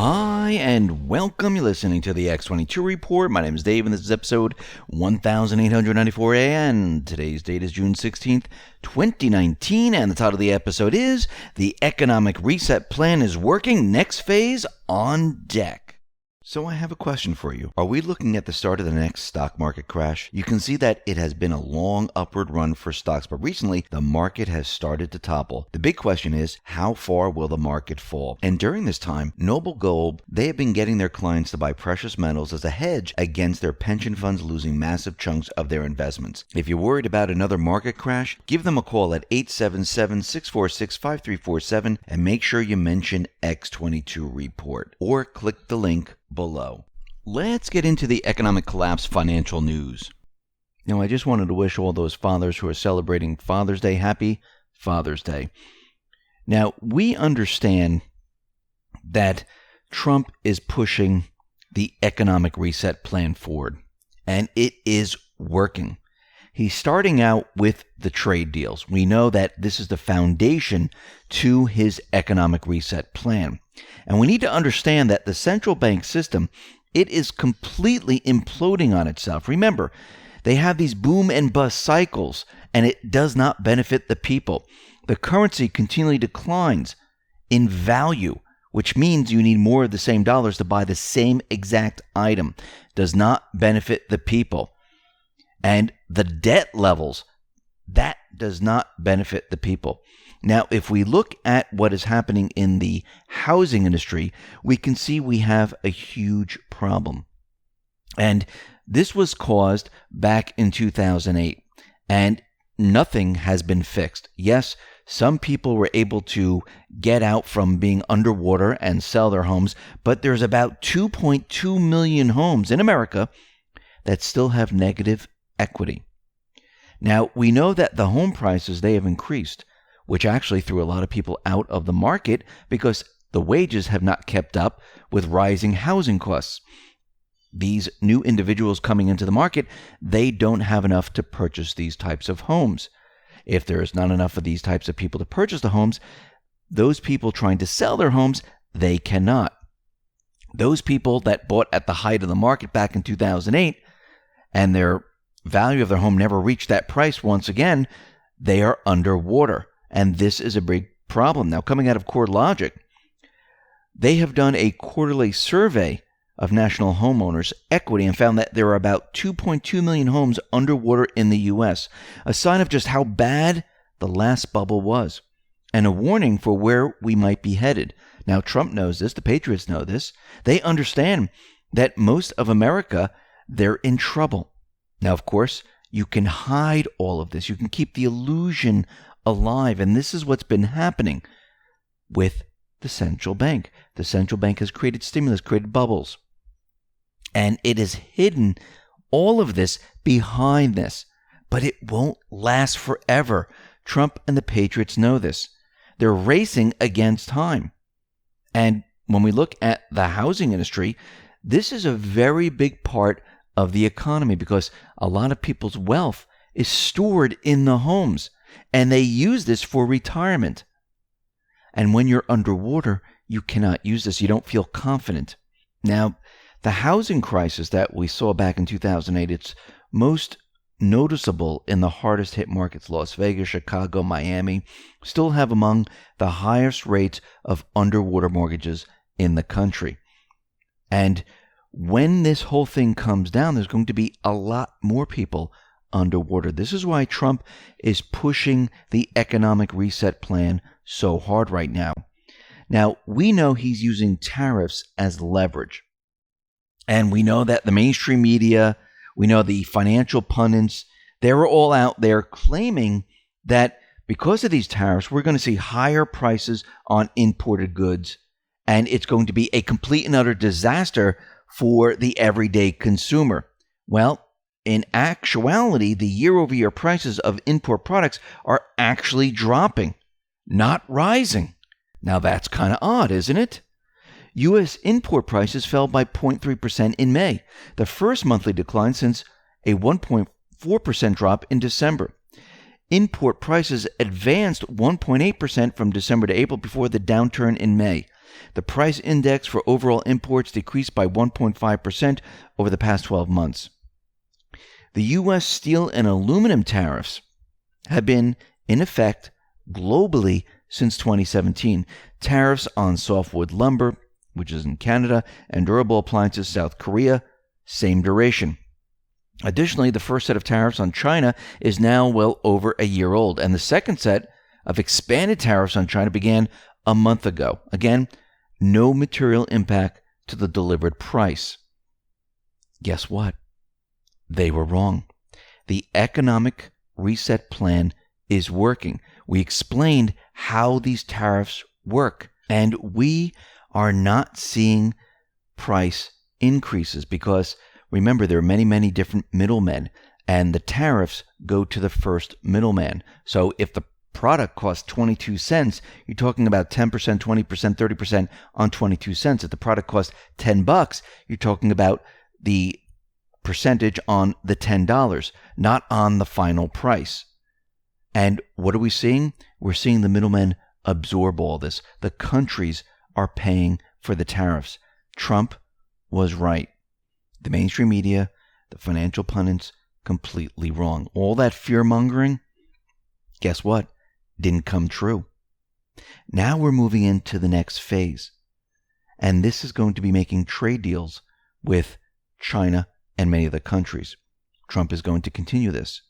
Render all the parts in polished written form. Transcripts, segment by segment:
Hi, and welcome. You're listening to the X22 Report. My name is Dave, and this is episode 1894, and today's date is June 16th, 2019, and the title of the episode is The Economic Reset Plan is Working, Next Phase on Deck. So I have a question for you. Are we looking at the start of the next stock market crash? You can see that it has been a long upward run for stocks, but recently the market has started to topple. The big question is, how far will the market fall? And during this time, Noble Gold, they have been getting their clients to buy precious metals as a hedge against their pension funds losing massive chunks of their investments. If you're worried about another market crash, give them a call at 877-646-5347 and make sure you mention X22 Report or click the link below. Let's get into the economic collapse financial news. Now, I just wanted to wish all those fathers who are celebrating Father's Day happy Father's Day. Now, we understand that Trump is pushing the economic reset plan forward, and it is working. He's starting out with the trade deals. We know that this is the foundation to his economic reset plan. And we need to understand that the central bank system, it is completely imploding on itself. Remember, they have these boom and bust cycles, and it does not benefit the people. The currency continually declines in value, which means you need more of the same dollars to buy the same exact item. Does not benefit the people. And the debt levels, that does not benefit the people. Now, if we look at what is happening in the housing industry, we can see we have a huge problem. And this was caused back in 2008, and nothing has been fixed. Yes, some people were able to get out from being underwater and sell their homes, but there's about 2.2 million homes in America that still have negative equity. Now, we know that the home prices, they have increased, which actually threw a lot of people out of the market because the wages have not kept up with rising housing costs. These new individuals coming into the market, they don't have enough to purchase these types of homes. If there is not enough of these types of people to purchase the homes, those people trying to sell their homes, they cannot. Those people that bought at the height of the market back in 2008 and their value of their home never reached that price once again, they are underwater. And this is a big problem. Now, coming out of CoreLogic, they have done a quarterly survey of national homeowners' equity and found that there are about 2.2 million homes underwater in the U.S., a sign of just how bad the last bubble was, and a warning for where we might be headed. Now, Trump knows this. The Patriots know this. They understand that most of America, they're in trouble. Now, of course, you can hide all of this. You can keep the illusion alive. And this is what's been happening with the central bank. The central bank has created stimulus, created bubbles. And it has hidden all of this behind this. But it won't last forever. Trump and the Patriots know this. They're racing against time. And when we look at the housing industry, this is a very big part of the economy because a lot of people's wealth is stored in the homes, and they use this for retirement. And when you're underwater, you cannot use this. You don't feel confident. Now, the housing crisis that we saw back in 2008, it's most noticeable in the hardest hit markets. Las Vegas, Chicago, Miami still have among the highest rates of underwater mortgages in the country. And when this whole thing comes down, there's going to be a lot more people underwater. This is why Trump is pushing the economic reset plan so hard right now. Now, we know he's using tariffs as leverage. And we know that the mainstream media, we know the financial pundits, they're all out there claiming that because of these tariffs, we're going to see higher prices on imported goods. And it's going to be a complete and utter disaster for the everyday consumer. Well, in actuality, the year-over-year prices of import products are actually dropping, not rising. Now, that's kind of odd, isn't it? U.S. import prices fell by 0.3% in May, the first monthly decline since a 1.4% drop in December. Import prices advanced 1.8% from December to April before the downturn in May. The price index for overall imports decreased by 1.5% over the past 12 months. The U.S. steel and aluminum tariffs have been in effect globally since 2017. Tariffs on softwood lumber, which is in Canada, and durable appliances, South Korea, same duration. Additionally, the first set of tariffs on China is now well over a year old, and the second set of expanded tariffs on China began a month ago. Again, no material impact to the delivered price. Guess what? They were wrong. The economic reset plan is working. We explained how these tariffs work, and we are not seeing price increases because, remember, there are many, many different middlemen, and the tariffs go to the first middleman. So if the product costs 22 cents, you're talking about 10%, 20%, 30% on 22 cents. If the product costs $10, you're talking about the percentage on the $10, not on the final price. And what are we seeing? We're seeing the middlemen absorb all this. The countries are paying for the tariffs. Trump was right. The mainstream media, the financial pundits, completely wrong. All that fear-mongering, guess what? Didn't come true. Now we're moving into the next phase. And this is going to be making trade deals with China and many other countries. Trump is going to continue this.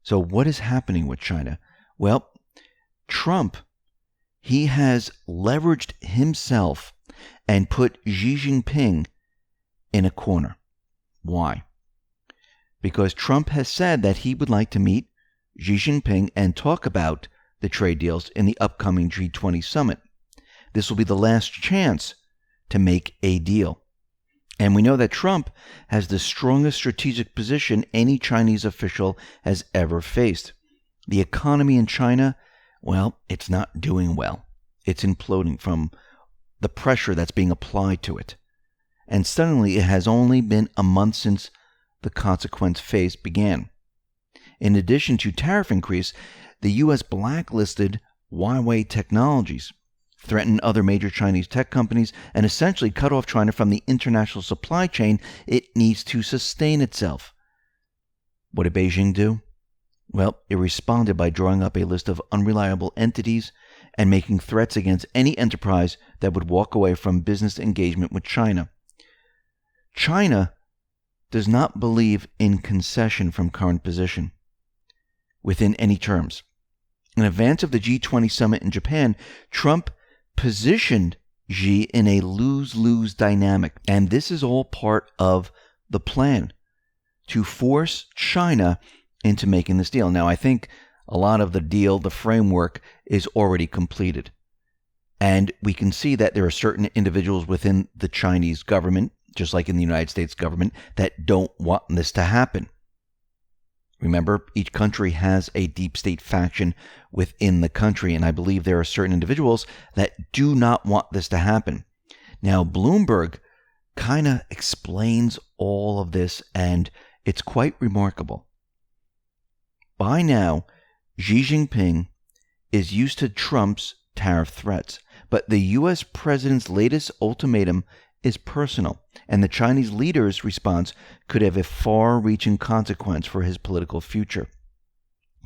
So what is happening with China? Well, Trump, he has leveraged himself and put Xi Jinping in a corner. Why? Because Trump has said that he would like to meet Xi Jinping and talk about the trade deals in the upcoming G20 summit. This will be the last chance to make a deal. And we know that Trump has the strongest strategic position any Chinese official has ever faced. The economy in China, well, it's not doing well. It's imploding from the pressure that's being applied to it. And suddenly it has only been a month since the consequence phase began. In addition to tariff increase, the U.S. blacklisted Huawei Technologies, threatened other major Chinese tech companies, and essentially cut off China from the international supply chain it needs to sustain itself. What did Beijing do? Well, it responded by drawing up a list of unreliable entities and making threats against any enterprise that would walk away from business engagement with China. China does not believe in concession from current position within any terms. In advance of the G20 summit in Japan, Trump positioned Xi in a lose-lose dynamic. And this is all part of the plan to force China into making this deal. Now, I think a lot of the deal, the framework, is already completed. And we can see that there are certain individuals within the Chinese government, just like in the United States government, that don't want this to happen. Remember, each country has a deep state faction within the country, and I believe there are certain individuals that do not want this to happen. Now, Bloomberg kind of explains all of this, and it's quite remarkable. By now, Xi Jinping is used to Trump's tariff threats, but the U.S. president's latest ultimatum is personal, and the Chinese leader's response could have a far-reaching consequence for his political future.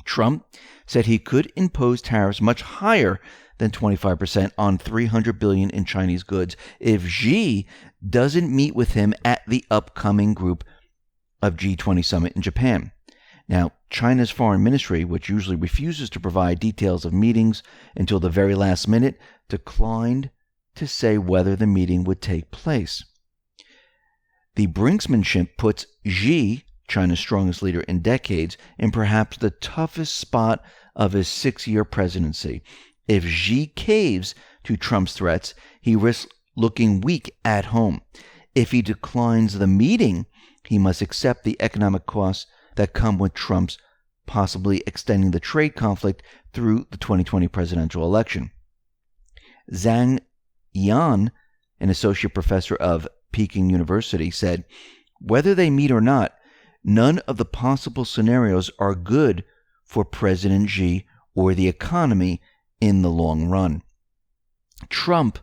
Trump said he could impose tariffs much higher than 25% on $300 billion in Chinese goods if Xi doesn't meet with him at the upcoming group of G20 summit in Japan. Now, China's foreign ministry, which usually refuses to provide details of meetings until the very last minute, declined to say whether the meeting would take place. The brinksmanship puts Xi, China's strongest leader in decades, in perhaps the toughest spot of his 6-year presidency. If Xi caves to Trump's threats, he risks looking weak at home. If he declines the meeting, he must accept the economic costs that come with Trump's possibly extending the trade conflict through the 2020 presidential election. Zhang Yan, an associate professor of Peking University, said, "Whether they meet or not, none of the possible scenarios are good for President Xi or the economy in the long run." Trump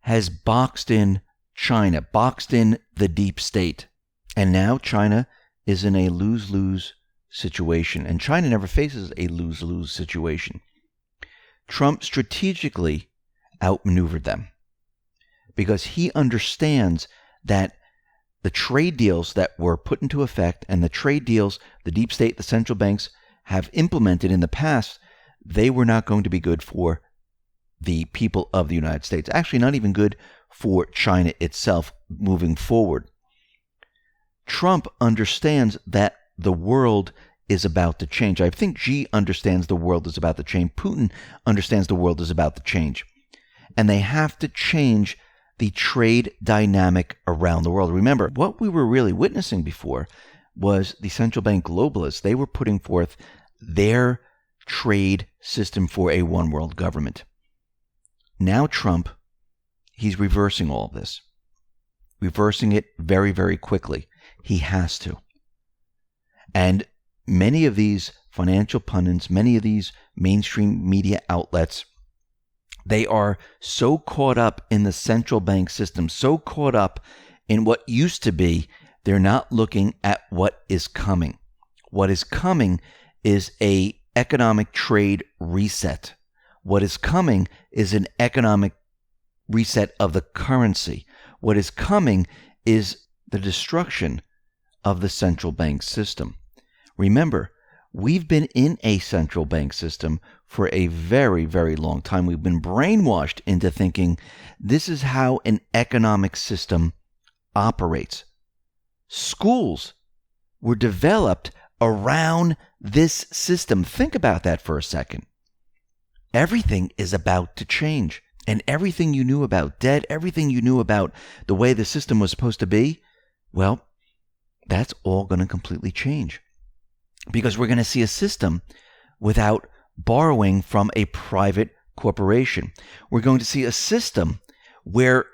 has boxed in China, boxed in the deep state. And now China is in a lose-lose situation. And China never faces a lose-lose situation. Trump strategically outmaneuvered them because he understands that the trade deals that were put into effect and the trade deals the deep state, the central banks have implemented in the past, they were not going to be good for the people of the United States. Actually, not even good for China itself moving forward. Trump understands that the world is about to change. I think Xi understands the world is about to change. Putin understands the world is about to change. And they have to change the trade dynamic around the world. Remember, what we were really witnessing before was the central bank globalists. They were putting forth their trade system for a one world government. Now Trump, he's reversing all of this. Reversing it very, very quickly. He has to. And many of these financial pundits, many of these mainstream media outlets, they are so caught up in the central bank system, so caught up in what used to be, they're not looking at what is coming. What is coming is an economic trade reset. What is coming is an economic reset of the currency. What is coming is the destruction of the central bank system. Remember, we've been in a central bank system for a very, very long time. We've been brainwashed into thinking this is how an economic system operates. Schools were developed around this system. Think about that for a second. Everything is about to change. And everything you knew about debt, everything you knew about the way the system was supposed to be, well, that's all going to completely change. Because we're going to see a system without borrowing from a private corporation. We're going to see a system where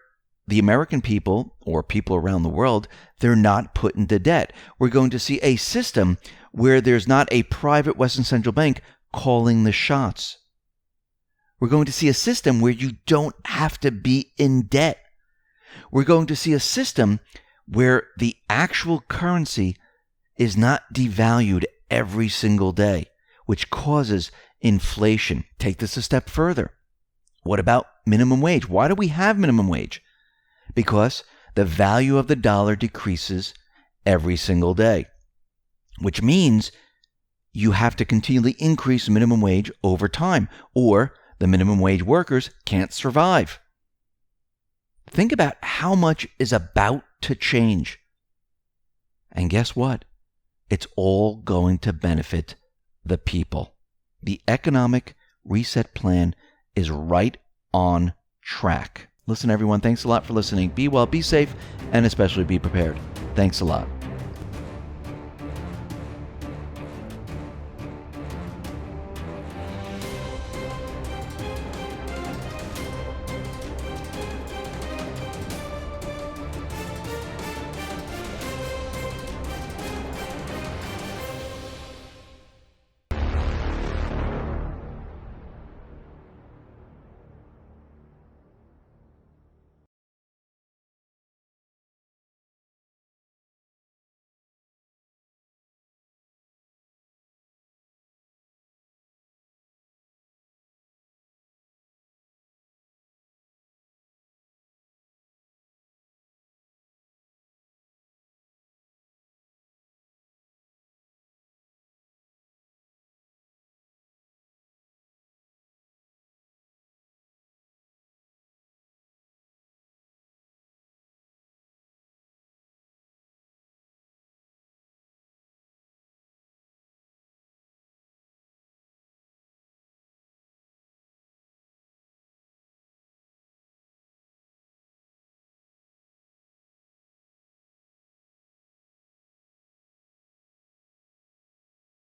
the American people, or people around the world, they're not put into debt. We're going to see a system where there's not a private Western Central Bank calling the shots. We're going to see a system where you don't have to be in debt. We're going to see a system where the actual currency is not devalued every single day, which causes inflation. Take this a step further. What about minimum wage? Why do we have minimum wage? Because the value of the dollar decreases every single day, which means you have to continually increase minimum wage over time, or the minimum wage workers can't survive. Think about how much is about to change. And guess what? It's all going to benefit the people. The economic reset plan is right on track. Listen, everyone, thanks a lot for listening. Be well, be safe, and especially be prepared. Thanks a lot.